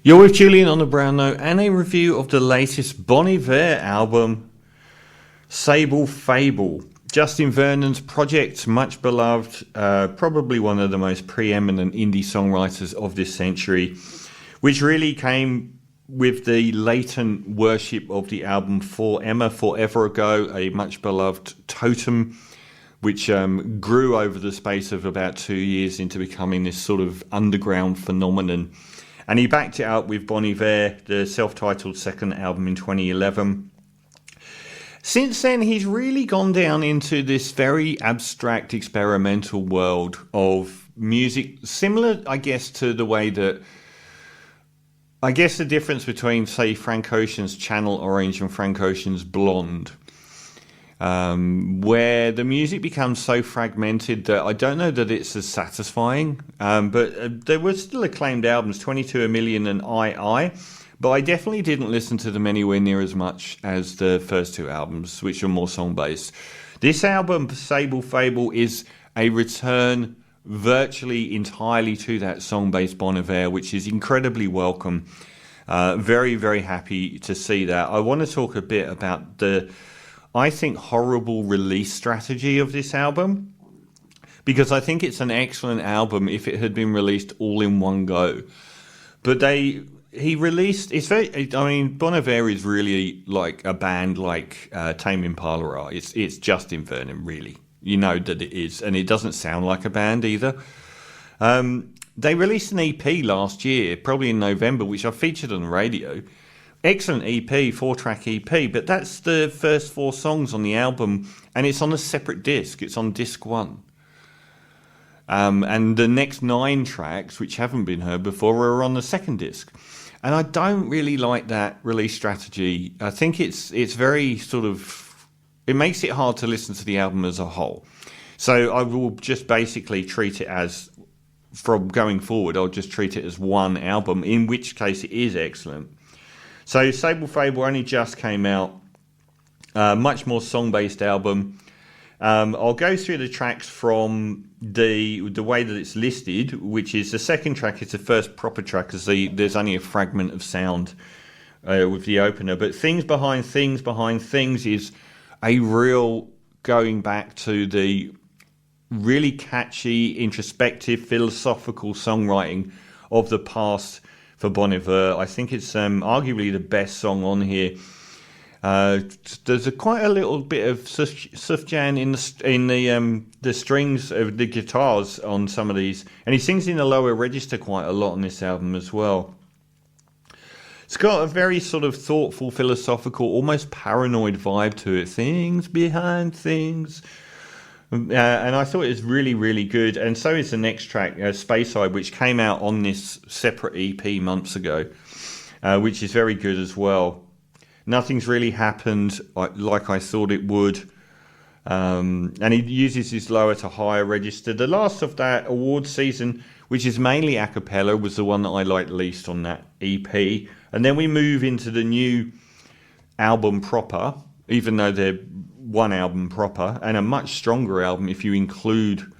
You're with Julian on the Brown Note and a review of the latest Bon Iver album, SABLE, fABLE. Justin Vernon's project, much beloved, probably one of the most preeminent indie songwriters of this century, which really came with the latent worship of the album For Emma Forever Ago, a much beloved totem, which grew over the space of about 2 years into becoming this sort of underground phenomenon. And he backed it up with Bon Iver, the self-titled second album in 2011. Since then, he's really gone down into this very abstract experimental world of music, similar, I guess, to the way that, I guess the difference between, say, Frank Ocean's Channel Orange and Frank Ocean's Blonde, where the music becomes so fragmented that I don't know that it's as satisfying, but there were still acclaimed albums, 22 A Million and I, but I definitely didn't listen to them anywhere near as much as the first two albums, which are more song-based. This album, SABLE, fABLE, is a return virtually entirely to that song-based Bon Iver, which is incredibly welcome. Very, very happy to see that. I want to talk a bit about the, I think, horrible release strategy of this album, because I think it's an excellent album if it had been released all in one go. But he released, it's very, I mean, Bon Iver is really like a band like Tame Impala are. It's Justin Vernon, really. You know that it is, and it doesn't sound like a band either. They released an EP last year, probably in November, which I featured on the radio. Excellent EP, 4-track EP, but that's the first 4 songs on the album, and it's on a separate disc. It's on disc 1. And the next 9 tracks, which haven't been heard before, are on the second disc. And I don't really like that release strategy. I think it's very sort of, it makes it hard to listen to the album as a whole. So I will just basically treat it as, from going forward, I'll just treat it as one album, in which case it is excellent. So SABLE, fABLE only just came out, much more song-based album. I'll go through the tracks from the way that it's listed, which is the second track is the first proper track, because there's only a fragment of sound with the opener. But Things Behind Things Behind Things is a real going back to the really catchy, introspective, philosophical songwriting of the past for Bon Iver. I think it's arguably the best song on here. There's quite a little bit of Sufjan in the strings of the guitars on some of these, and he sings in the lower register quite a lot on this album as well. It's got a very sort of thoughtful, philosophical, almost paranoid vibe to it. Things behind things. And I thought it was really, really good. And so is the next track, Speyside, which came out on this separate EP months ago, which is very good as well. Nothing's really happened like I thought it would. And he uses his lower to higher register. The last of that awards season, which is mainly a cappella, was the one that I liked least on that EP. And then we move into the new album proper, even though they're one album proper, and a much stronger album if you include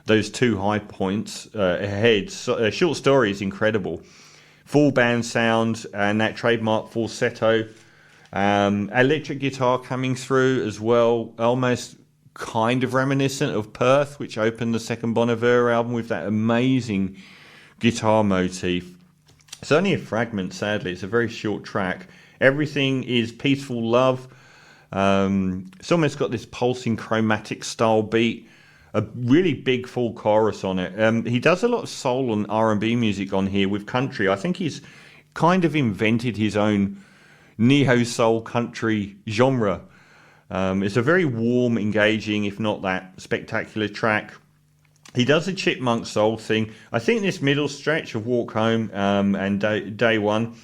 those 2 high points ahead. Short Story is incredible. Full band sound and that trademark falsetto. Electric guitar coming through as well, almost kind of reminiscent of Perth, which opened the second Bon Iver album with that amazing guitar motif. It's only a fragment, sadly. It's a very short track. Everything is peaceful love. It's almost got this pulsing chromatic style beat, a really big full chorus on it. He does a lot of soul and R&B music on here with country. I think he's kind of invented his own neo-soul country genre. It's a very warm, engaging, if not that spectacular track. He does a chipmunk soul thing. I think this middle stretch of Walk Home and Day One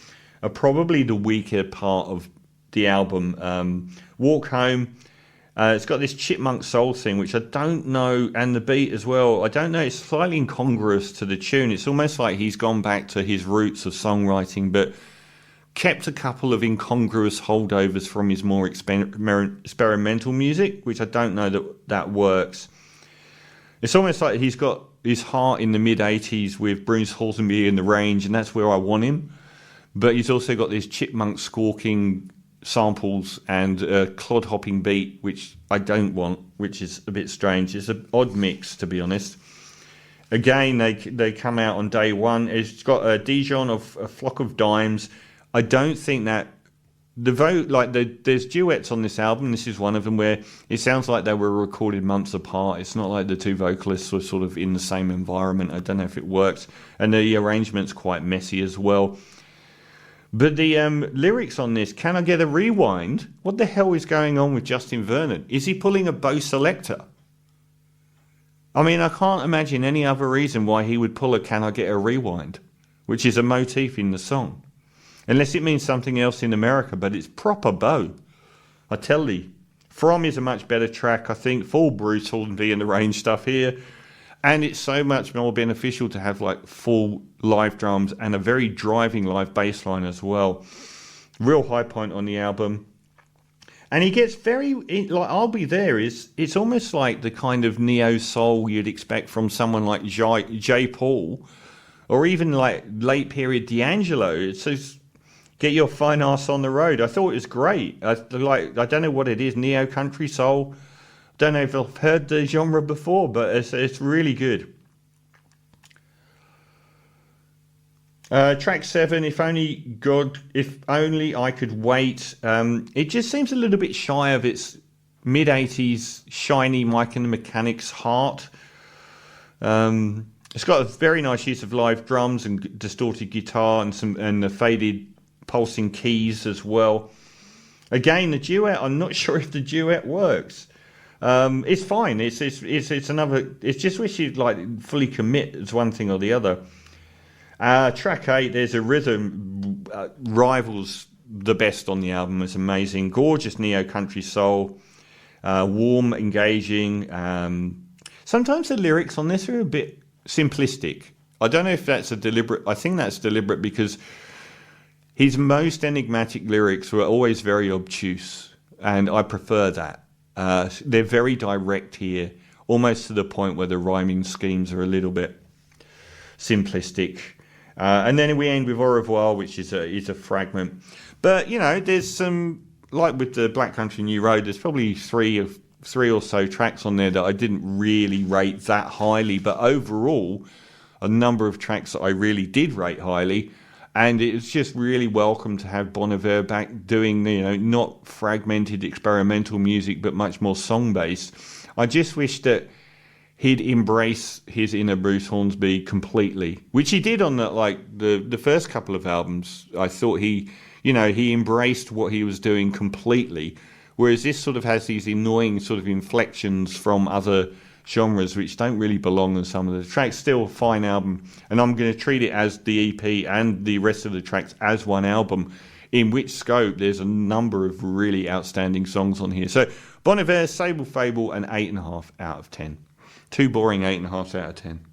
are probably the weaker part of the album. Walk Home, it's got this chipmunk soul thing, which I don't know, and the beat as well. I don't know, it's slightly incongruous to the tune. It's almost like he's gone back to his roots of songwriting, but kept a couple of incongruous holdovers from his more experimental music, which I don't know that works. It's almost like he's got his heart in the mid-'80s with Bruce Hornsby in the Range, and that's where I want him. but he's also got these chipmunk squawking samples and a clod hopping beat, which I don't want, which is a bit strange. It's an odd mix, to be honest. Again, they come out on day one. It's got a Dijon of a flock of dimes. I don't think that there's duets on this album. This is one of them where it sounds like they were recorded months apart. It's not like the two vocalists were sort of in the same environment. I don't know if it works, and the arrangement's quite messy as well. But the lyrics on this, can I get a rewind? What the hell is going on with Justin Vernon? Is he pulling a bow selector? I mean, I can't imagine any other reason why he would pull a can I get a rewind, which is a motif in the song. Unless it means something else in America, but it's proper bow. I tell thee. From is a much better track, I think. Full brutal and in the range stuff here. And it's so much more beneficial to have like full live drums and a very driving live bass line as well. Real high point on the album. And he gets very, like, I'll Be There it's almost like the kind of neo-soul you'd expect from someone like J. Paul, or even like late period D'Angelo. It says, get your fine ass on the road. I thought it was great. I don't know what it is, neo-country soul. Don't know if I've heard the genre before, but it's really good. Track 7, If Only I Could Wait. It just seems a little bit shy of its mid-80s shiny Mike and the Mechanics heart. It's got a very nice use of live drums and distorted guitar and the faded pulsing keys as well. Again, the duet, I'm not sure if the duet works. It's fine. It's another. It's just wish you'd like fully commit as one thing or the other. Track 8, there's a rhythm rivals the best on the album. It's amazing, gorgeous neo country soul, warm, engaging. Sometimes the lyrics on this are a bit simplistic. I don't know if that's a deliberate. I think that's deliberate because his most enigmatic lyrics were always very obtuse, and I prefer that. They're very direct here, almost to the point where the rhyming schemes are a little bit simplistic. And then we end with Au Revoir, which is a fragment. But, you know, there's some, like with the Black Country New Road, there's probably three or so tracks on there that I didn't really rate that highly. But overall, a number of tracks that I really did rate highly. And it's just really welcome to have Bon Iver back doing, you know, not fragmented experimental music, but much more song-based. I just wish that he'd embrace his inner Bruce Hornsby completely, which he did on the first couple of albums. I thought he embraced what he was doing completely, whereas this sort of has these annoying sort of inflections from other genres which don't really belong on some of the tracks. Still a fine album, and I'm going to treat it as the EP and the rest of the tracks as one album, in which scope there's a number of really outstanding songs on here. So Bon Iver, Sable fABLE, an 8.5 out of 10. Too boring 8.5 out of 10.